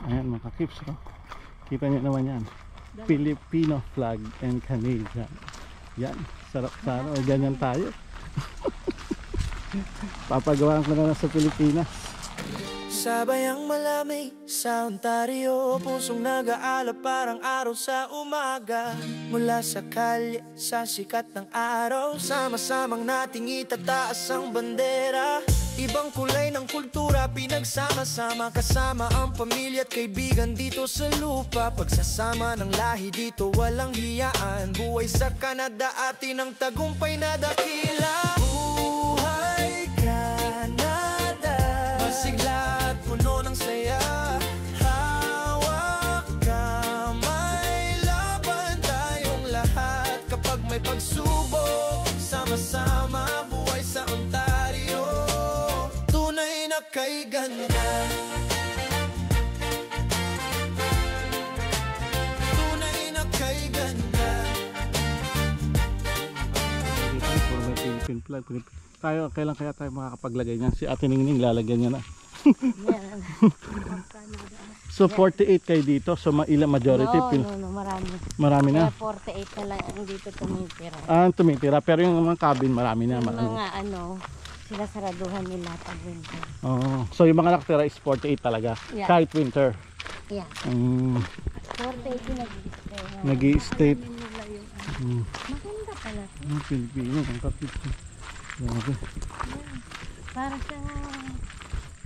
Ayan mga kips, oh. Kita nyo naman yan, Filipino flag and Canadian. Yan, sarap sana, o ganyan tayo. Papagawa ko na lang sa Pilipinas. Sabay ang malamig sa Ontario, pusong nag-aalab parang araw sa umaga. Mula sa kalye, sa sikat ng araw, sama-samang nating itataas ang bandera. Ibang kulay ng kultura, pinagsama-sama, kasama ang pamilya at kaibigan dito sa lupa. Pagsasama ng lahi dito, walang hiyaan. Buhay sa Canada, atin ang tagumpay na dakila. Buhay Canada, masigla at puno ng saya. Hawak kamay, laban tayong lahat. Kapag may pagsubok, sama-sama, buhay sa Ontario, tunay na kay ganda. Tunay na kay ganda. Philippine flag. Tayo, kailan kaya tayo makakapaglagay niyan? Si Ate Ningning lalagyan niya na. So 48 kayo dito, so ilang majority? No, marami. Marami na? Kaya 48 na lang ang dito tumitira. Ah, tumitira, pero yung mga cabin marami na. Yung mga sila saraduhan nila pag winter. Oh, so yung mga nakatira is 48 talaga, Yeah. kahit winter. Yeah. 48 yung nag-i-stay. Nag-i-stay. Maganda pala. Pilipino, ang kapit. Para sa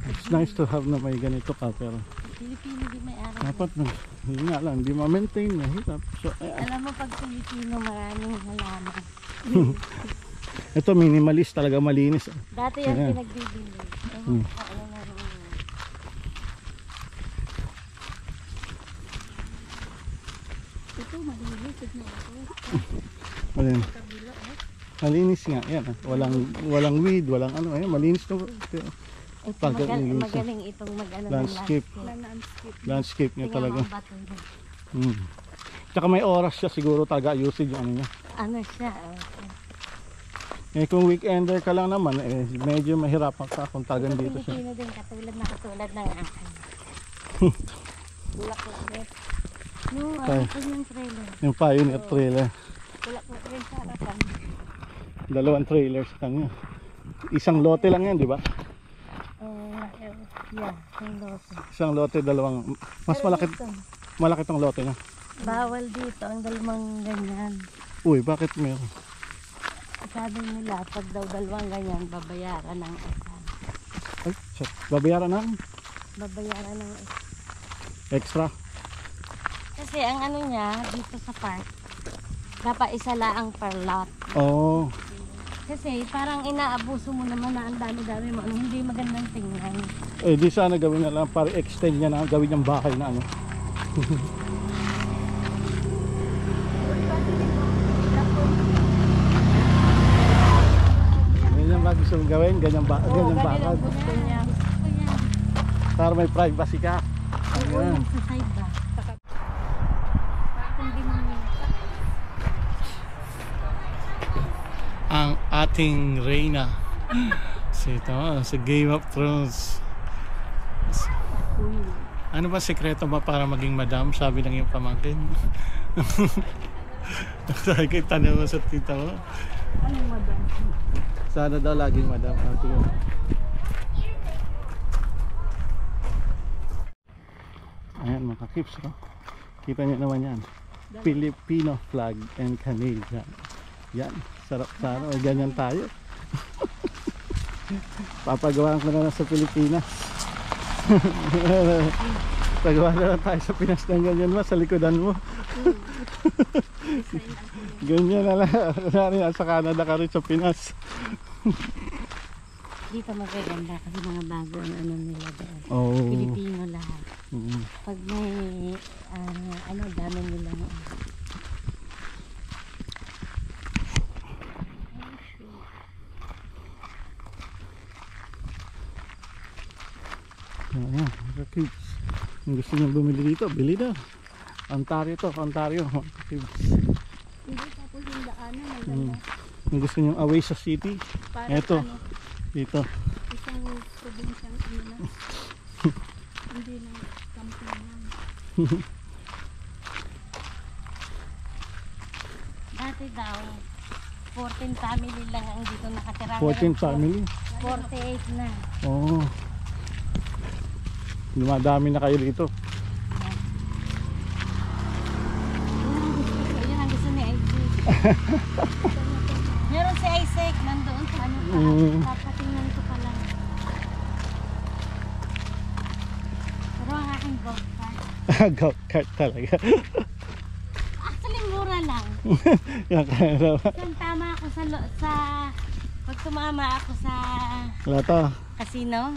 It's nice to have na may ganito ka, pero Pilipino di may araw. dapat na, yun nga lang, di ma-maintain, mahirap. So, Alam mo pag Pilipino maraming halaman. ito minimalist talaga, malinis. Dati yan Ayan. pinagbibili. Ito malinis. Ayan. Malinis nga, yan. Walang weed, walang ano, ayan, malinis to. Ito magaling itong Landscape. Landscape niya talaga. Bato. Tsaka may oras siya siguro talaga usage yung ano niya. Ano siya? Eh kung weekender ka lang naman, medyo mahirapan ka kung tagan dito siya. Pilipino din katulad ng akin. Bulaklak din. Yung trailer. Yung Pioneer trailer. Bulaklak rin sa harapan. 2 trailers kanya. Isang lote lang yan, di ba? Yeah, yung lote. Isang lote, dalawang. Mas malaki tong lote niya. Bawal dito ang dalawang ganyan. Uy, bakit meron? Sabi nila, pag daw dalawang ganyan, babayaran ng isa. Ay, babayaran ng Babayaran ng isa. extra. Kasi ang ano niya, dito sa park, dapat isa lang per lot. Oh. Kasi parang inaabuso mo naman na ang dami-dami mo. Hindi magandang tingnan. Eh di sana gawin na lang para extend niya na, gawin yung bahay na ano. Ganyan ba gusto mong gawin? Ganyan bakal. Gusto niya. Para may privacy ka. Ayan. Sa side ba? Ang ating Reyna sa Game of Thrones. Ano ba sekreto ba para maging madam? Sabi ng iyong pamangkin. Sabi kayo tanong mo sa tita mo. Anong madam? Sana daw laging madam. Ayan mga kips, no? Kita nyo naman yan, Filipino flag and Canadian. Yan, sarap sana, o ganyan tayo. Papagawa ko na lang sa Pilipinas. Pagawa na lang tayo sa Pinas ng ganyan mo, sa likodan mo. Ganyan na lang. Sa Canada ka rin sa Pinas. Dito magaganda kasi mga bago ang ano nila doon. Oh. Pilipino lahat. Pag may dami nila mo. Ayan, kids. Kung gusto nyo bumili dito, bili daw. Ontario to, Ontario. Kids. Hindi tapos yung daanan maganda. Kung gusto nyo away sa city, eto, dito. Isang probinsyang ano na. Hindi na Dati daw, 14 family lang ang dito nakatira. 14 family. 48 na. Oo. Dumadami na kayo dito. Yun ang gusto ni Isaac. Meron si Isaac, nandoon sa ano pa. Papatingnan ko pa lang. Pero ang aking golf cart. Golf cart talaga. Actually, mura lang. Yan kaya naman. Saan tama ako sa pag tumama ako sa Lata. casino.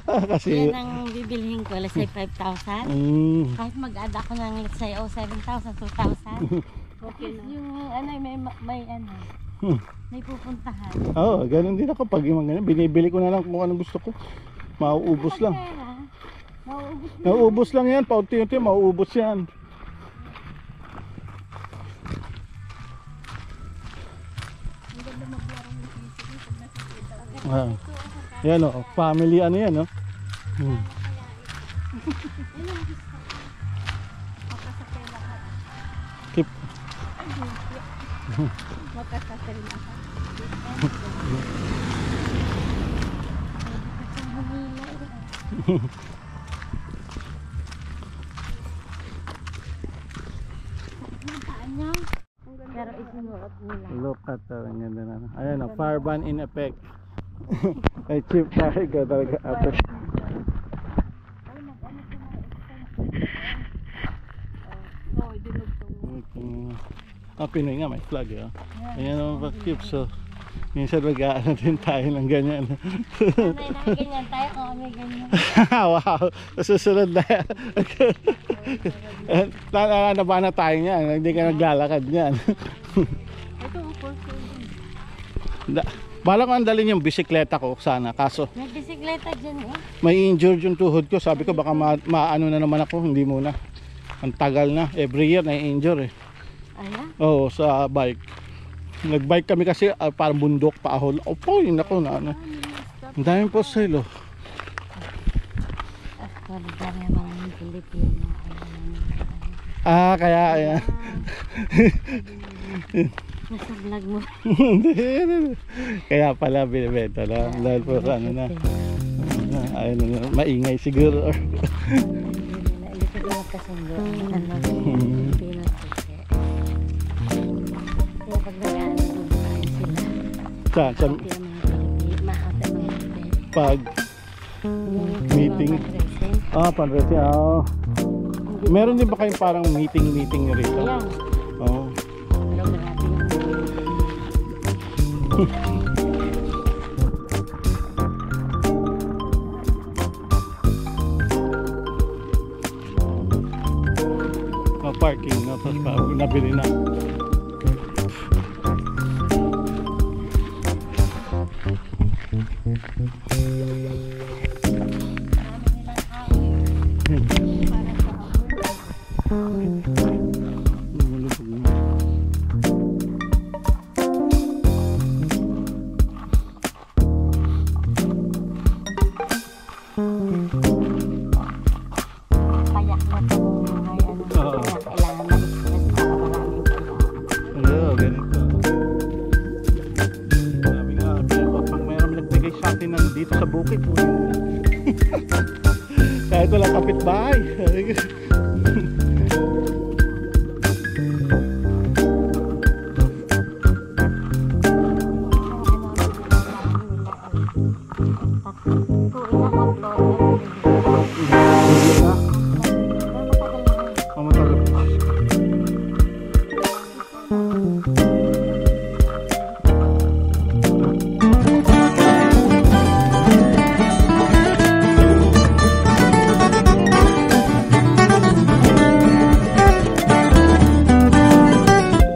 Kasi Yan ang bibilhin ko, let's say 5,000. Kahit mag-add ako ng let's say 7,000, 2,000. Okay na. Yung ano, may ano, may pupuntahan. Oo, ganun din ako pag yung ganyan. Binibili ko na lang kung anong gusto ko. Mauubos lang. Mauubos lang yan. Paunti-unti, mauubos yan. Yan o, family ano yan o. Keep. Pero isinuot nila. Look at that, ang ganda na. Ayan o, fire ban in effect. Ay, cheap tayo ka talaga. Pinoy nga, may flag eh. Ayan naman pa cute. So, minsan mag-aano din tayo ng ganyan. Sanay na ganyan tayo kung kami ganyan. Wow! Susunod na yan. Naba na tayo niyan. Hindi ka naglalakad niyan. Ito ang person. Bala ko andalin yung bisikleta ko sana. Kaso, May bisikleta dyan eh. may injured yung tuhod ko. Sabi ko baka maano na naman ako. Hindi muna. Ang tagal na. Every year na-injure eh. Ayan. Oo, sa bike. Nag-bike kami kasi parang bundok, paahol. Opo, yun ako na ano. Ang daming po sa'yo. Lugar ng mga Pilipino. Kaya ayan. Nasa vlog mo. Kaya pala binibenta lang. Dahil po sa ano na. Ayun na, maingay siguro. Hindi ko din magkasundo. Pilipino susi. Kaya pag nagaan, bubukain sila. Sa Mga Pilipino, mahata mga Pilipino. pag meeting. Panresi. Meron din ba kayong parang meeting nyo rito? Ayan. Oo. Pero grabe yung Parking na. Tapos nabili na. payak na ito. Kailangan mag-express para maraming kailangan. Oo, ganito. Sabi nga, pag mayroon nagbigay sa atin ng dito sa bukid, kahit wala kapitbahay.